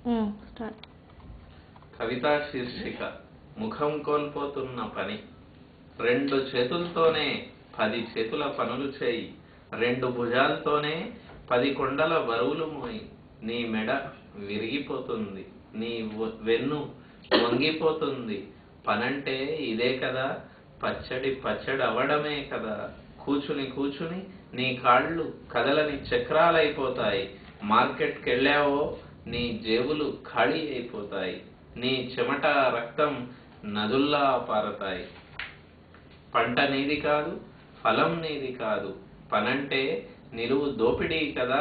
Start. కవితా శీర్షిక ముఖం కోల్పోతున్న పని. 2 చేతులతోనే 10 చేతుల పనులు చేయి, 2 భుజాలతోనే 10 కొండల బరువులు మోయి. నీ మెడ విరిగిపోతుంది, నీ వెన్ను వంగిపోతుంది. పనంటే ఇదే కదా, పచ్చడి అవ్వడమే కదా. కూచుని నీ కాళ్ళు కదలని చక్రాలైపోతాయి. మార్కెట్కెళ్ళావో నీ జేబులు ఖాళీ అయిపోతాయి. నీ చెమట రక్తం నదుల్లా పారతాయి. పంట నీది కాదు, ఫలం నీది కాదు. పనంటే నిలువు దోపిడీ కదా.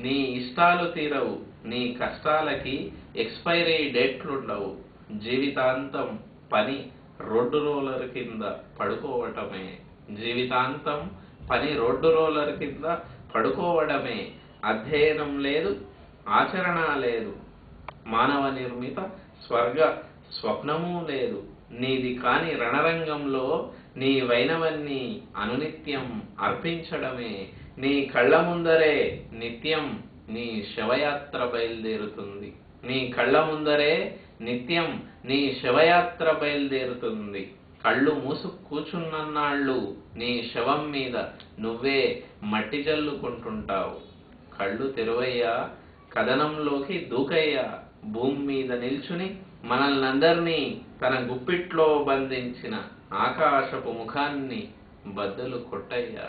నీ ఇష్టాలు తీరవు, నీ కష్టాలకి ఎక్స్పైరీ డేట్లుండవు. జీవితాంతం పని రోడ్డు రోలర్ కింద పడుకోవటమే. జీవితాంతం పని రోడ్డు రోలర్ కింద పడుకోవడమే. అధ్యయనం లేదు, ఆచరణ లేదు. మానవ నిర్మిత స్వర్గ స్వప్నమూ లేదు. నీది కాని రణరంగంలో నీ వైనవన్నీ అనునిత్యం అర్పించడమే. నీ కళ్ళ ముందరే నిత్యం నీ శవయాత్ర బయలుదేరుతుంది. నీ కళ్ళ ముందరే నిత్యం నీ శవయాత్ర బయలుదేరుతుంది. కళ్ళు మూసు కూచున్నన్నాళ్ళు నీ శవం మీద నువ్వే మట్టి జల్లుకుంటుంటావు. కళ్ళు తెరువయ్యా, కథనంలోకి దూకయ్యా. భూమి మీద నిల్చుని మనల్నందర్నీ తన గుప్పిట్లో బంధించిన ఆకాశపు ముఖాన్ని బద్దలు కొట్టయ్యా.